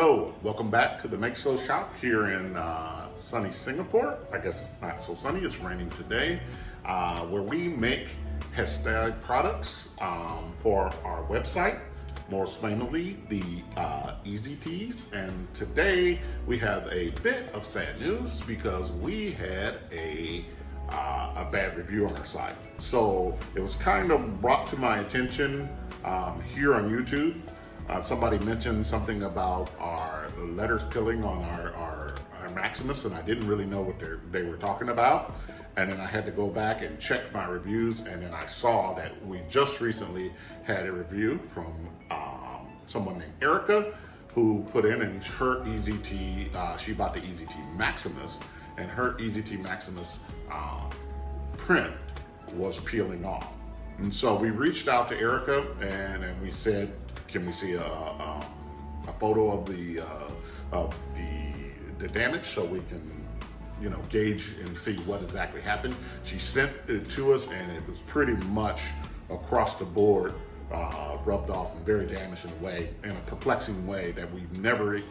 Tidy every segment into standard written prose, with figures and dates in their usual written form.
Hello, welcome back to the Makeso shop here in sunny Singapore. I guess it's not so sunny, it's raining today, where we make Hestai products for our website, most famously the Easy Teas. And today we have a bit of sad news because we had a bad review on our site. So it was kind of brought to my attention here on YouTube. Somebody mentioned something about our letters pilling on our Maximus, and I didn't really know what they were talking about. And then I had to go back and check my reviews, and then I saw that we just recently had a review from someone named Erica, who put in her Easy Tea, she bought the Easy Tea Maximus, and her Easy Tea Maximus print was peeling off. And so we reached out to Erica and we said, can we see a photo of the damage so we can, gauge and see what exactly happened. She sent it to us, and it was pretty much across the board, rubbed off and very damaged in a perplexing way that we've never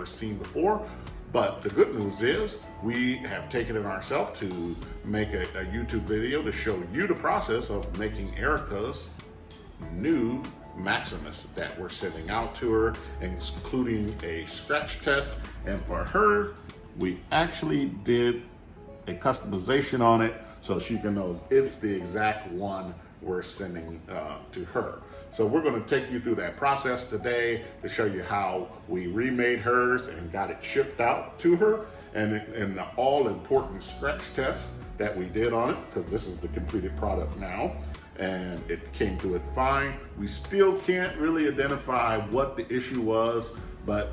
seen before. But the good news is we have taken it ourselves to make a YouTube video to show you the process of making Erica's new Maximus that we're sending out to her, including a scratch test. And for her, we actually did a customization on it so she can know it's the exact one we're sending to her. So we're going to take you through that process today to show you how we remade hers and got it shipped out to her, and the all important scratch test that we did on it, because this is the completed product now, and it came through it fine. We still can't really identify what the issue was, but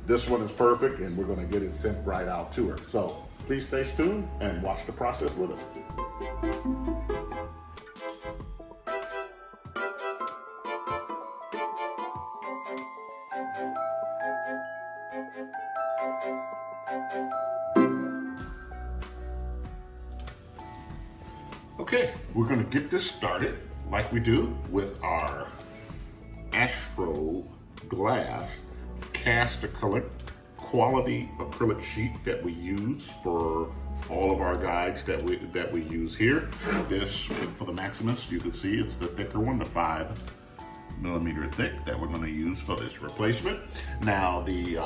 this one is perfect, and we're going to get it sent right out to her. So please stay tuned and watch the process with us. Okay, we're going to get this started like we do with our Astro Glass cast acrylic, quality acrylic sheet that we use for all of our guides that we use here. This, for the Maximus, you can see it's the thicker one, the 5mm thick, that we're going to use for this replacement. Now the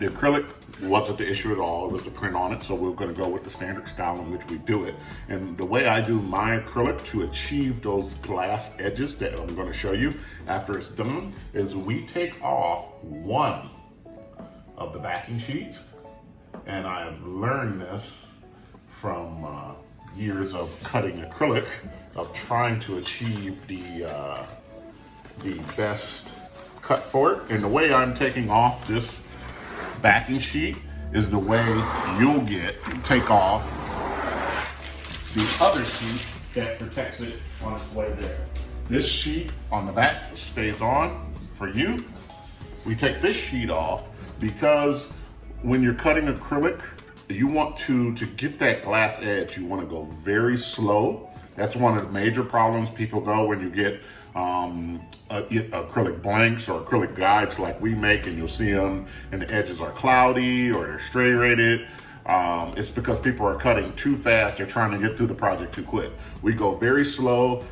acrylic wasn't the issue at all. It was the print on it, so we're going to go with the standard style in which we do it. And the way I do my acrylic to achieve those glass edges that I'm going to show you after it's done is we take off one of the backing sheets, and I've learned this from years of cutting acrylic, of trying to achieve the best cut for it. And the way I'm taking off this backing sheet is the way you'll take off the other sheet that protects it on its way there. This sheet on the back stays on for you. We take this sheet off because when you're cutting acrylic, you want to get that glass edge, you want to go very slow. That's one of the major problems people go when you get acrylic blanks or acrylic guides like we make, and you'll see them and the edges are cloudy or they're striated. It's because people are cutting too fast. They're trying to get through the project too quick. We go very slow.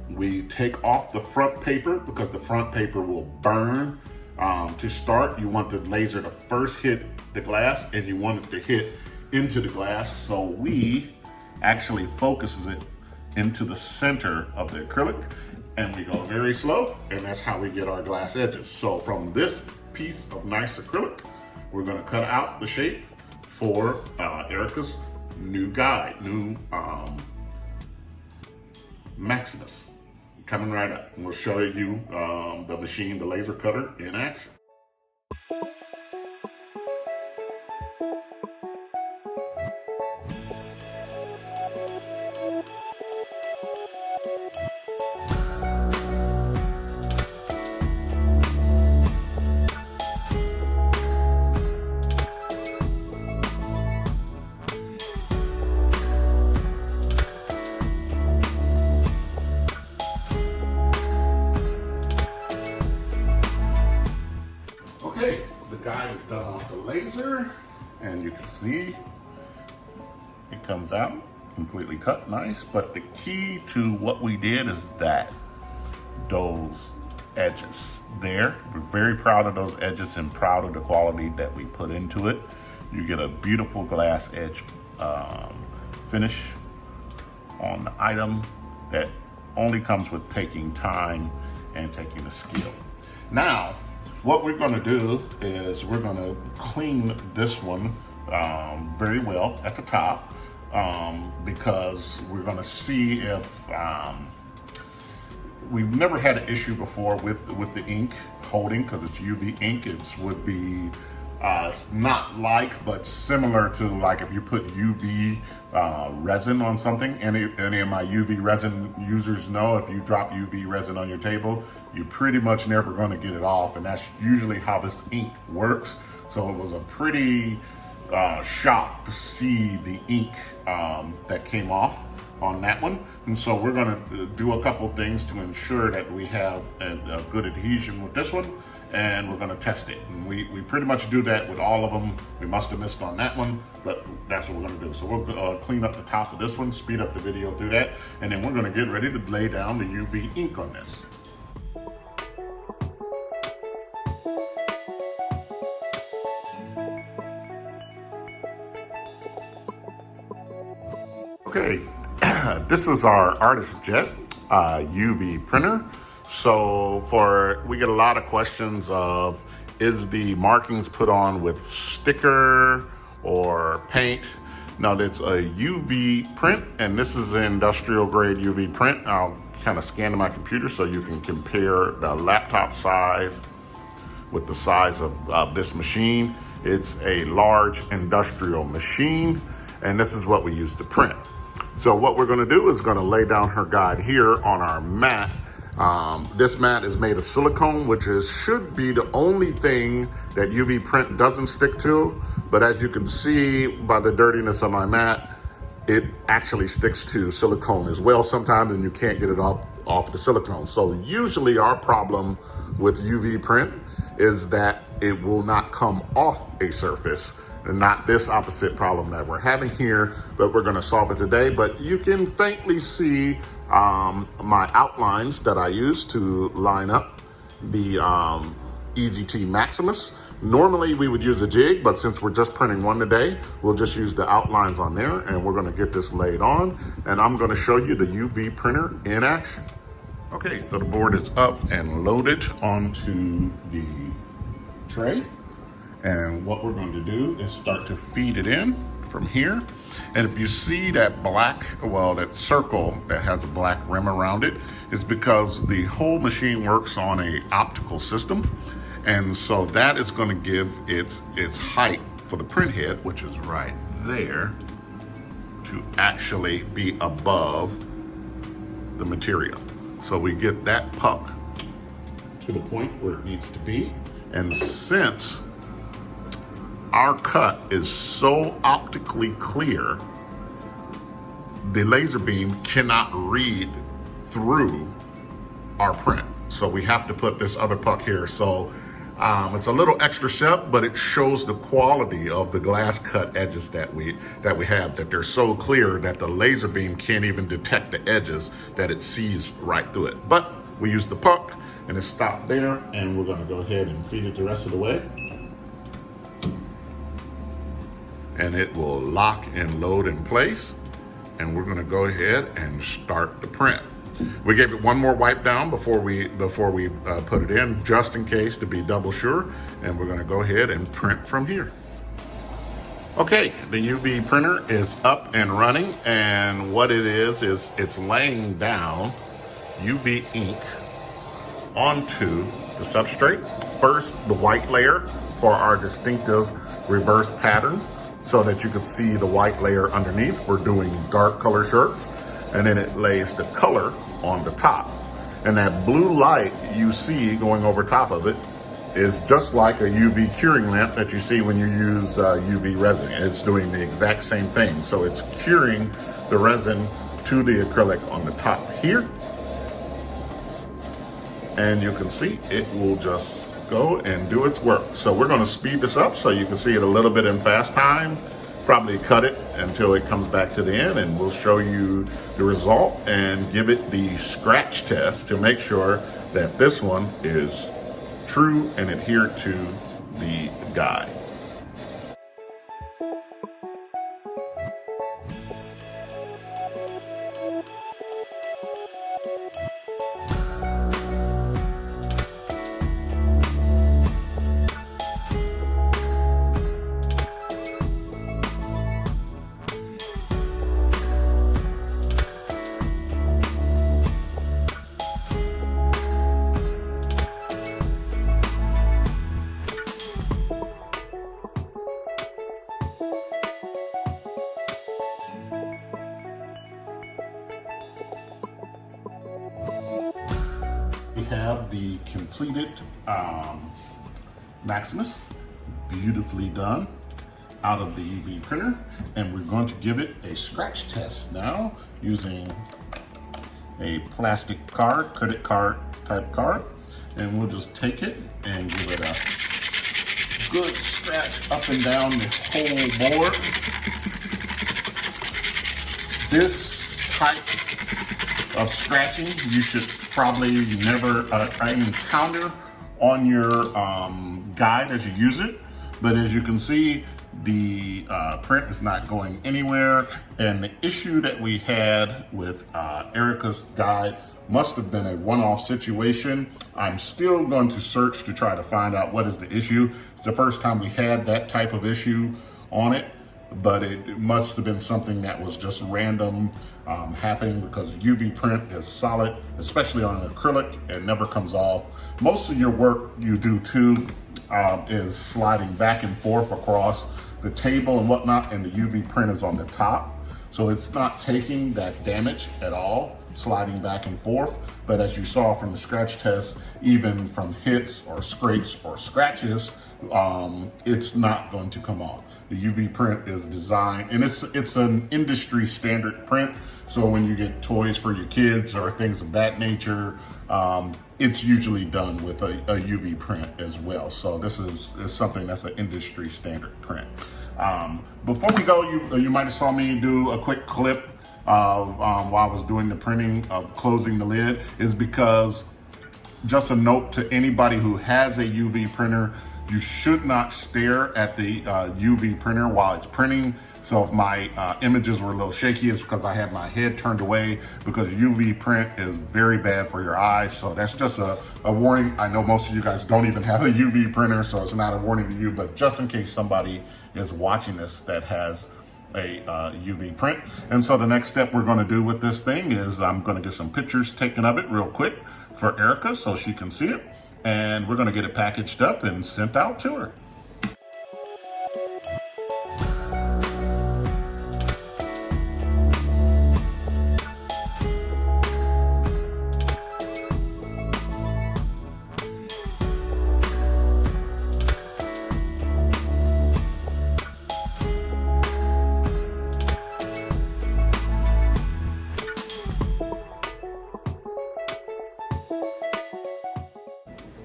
We take off the front paper because the front paper will burn. To start, you want the laser to first hit the glass, and you want it to hit into the glass, so we actually focuses it into the center of the acrylic, and we go very slow, and that's how we get our glass edges. So from this piece of nice acrylic, we're going to cut out the shape for Erica's new guide, new Maximus. Coming right up, and we'll show you the machine, the laser cutter in action. Okay, the guy is done off the laser, and you can see it comes out completely cut, nice. But the key to what we did is that those edges there, we're very proud of those edges and proud of the quality that we put into it. You get a beautiful glass edge finish on the item that only comes with taking time and taking the skill. Now, what we're gonna do is we're gonna clean this one very well at the top because we're gonna see if, we've never had an issue before with the ink holding, because it's UV ink. It would be, it's not like, but similar to like if you put UV resin on something. Any of my UV resin users know if you drop UV resin on your table, you're pretty much never going to get it off, and that's usually how this ink works. So it was a pretty shock to see the ink that came off on that one. And so we're going to do a couple things to ensure that we have a good adhesion with this one, and we're going to test it. And we pretty much do that with all of them. We must have missed on that one, but that's what we're going to do. So we'll clean up the top of this one, speed up the video through that, and then we're going to get ready to lay down the UV ink on this. Okay, this is our Artist Jet UV printer. So we get a lot of questions of, is the markings put on with sticker or paint? Now, that's a UV print, and this is an industrial grade UV print. I'll kind of scan to my computer so you can compare the laptop size with the size of this machine. It's a large industrial machine, and this is what we use to print. So what we're gonna do is gonna lay down her guide here on our mat. This mat is made of silicone, which should be the only thing that UV print doesn't stick to. But as you can see by the dirtiness of my mat, it actually sticks to silicone as well sometimes, and you can't get it off the silicone. So usually our problem with UV print is that it will not come off a surface, and not this opposite problem that we're having here, but we're gonna solve it today. But you can faintly see my outlines that I use to line up the EZT Maximus. Normally we would use a jig, but since we're just printing one today, we'll just use the outlines on there, and we're gonna get this laid on, and I'm gonna show you the UV printer in action. Okay, so the board is up and loaded onto the tray. And what we're going to do is start to feed it in from here. And if you see that that circle that has a black rim around it, is because the whole machine works on an optical system. And so that is going to give its height for the print head, which is right there, to actually be above the material. So we get that puck to the point where it needs to be. And since our cut is so optically clear, the laser beam cannot read through our print. So we have to put this other puck here. So it's a little extra step, but it shows the quality of the glass cut edges that we have, that they're so clear that the laser beam can't even detect the edges, that it sees right through it. But we use the puck, and it stopped there, and we're gonna go ahead and feed it the rest of the way. And it will lock and load in place. And we're gonna go ahead and start the print. We gave it one more wipe down before we put it in, just in case, to be double sure. And we're gonna go ahead and print from here. Okay, the UV printer is up and running, and what it is it's laying down UV ink onto the substrate. First, the white layer for our distinctive reverse pattern, so that you can see the white layer underneath. We're doing dark color shirts, and then it lays the color on the top. And that blue light you see going over top of it is just like a UV curing lamp that you see when you use UV resin. It's doing the exact same thing. So it's curing the resin to the acrylic on the top here. And you can see it will just go and do its work. So we're going to speed this up so you can see it a little bit in fast time. Probably cut it until it comes back to the end, and we'll show you the result and give it the scratch test to make sure that this one is true and adhere to the guide. We have the completed Maximus, beautifully done, out of the UV printer, and we're going to give it a scratch test now using a plastic card, credit card type card, and we'll just take it and give it a good scratch up and down the whole board. This type of scratching you should probably never encounter on your guide as you use it, but as you can see, the print is not going anywhere, and the issue that we had with Erica's guide must have been a one-off situation. I'm still going to search to try to find out what is the issue. It's the first time we had that type of issue on it, but it must have been something that was just random happening, because UV print is solid, especially on an acrylic, and never comes off. Most of your work you do too is sliding back and forth across the table and whatnot, and the UV print is on the top. So it's not taking that damage at all, sliding back and forth. But as you saw from the scratch test, even from hits or scrapes or scratches, it's not going to come off. The UV print is designed, and it's an industry standard print. So when you get toys for your kids or things of that nature, it's usually done with a UV print as well. So this is something that's an industry standard print. Before we go, you might have saw me do a quick clip of while I was doing the printing of closing the lid, is because, just a note to anybody who has a UV printer, you should not stare at the UV printer while it's printing. So if my images were a little shaky, it's because I had my head turned away, because UV print is very bad for your eyes. So that's just a warning. I know most of you guys don't even have a UV printer, so it's not a warning to you, but just in case somebody is watching this that has a UV print. And so the next step we're gonna do with this thing is I'm gonna get some pictures taken of it real quick for Erica so she can see it. And we're gonna get it packaged up and sent out to her.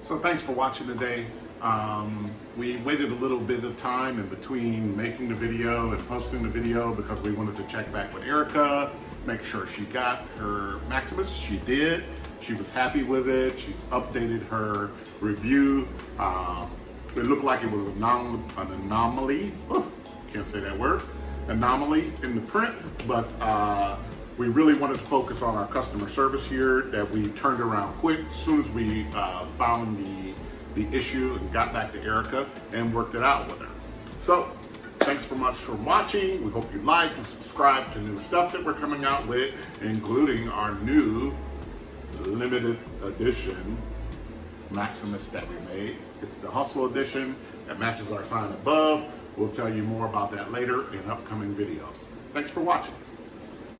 So thanks for watching today. We waited a little bit of time in between making the video and posting the video because we wanted to check back with Erica, make sure she got her Maximus. She did. She was happy with it. She's updated her review. It looked like it was an anomaly. Can't say that word. Anomaly in the print, but we really wanted to focus on our customer service here, that we turned around quick as soon as we found the issue and got back to Erica and worked it out with her. So thanks so much for watching. We hope you like and subscribe to new stuff that we're coming out with, including our new limited edition Maximus that we made. It's the Hustle edition that matches our sign above. We'll tell you more about that later in upcoming videos. Thanks for watching.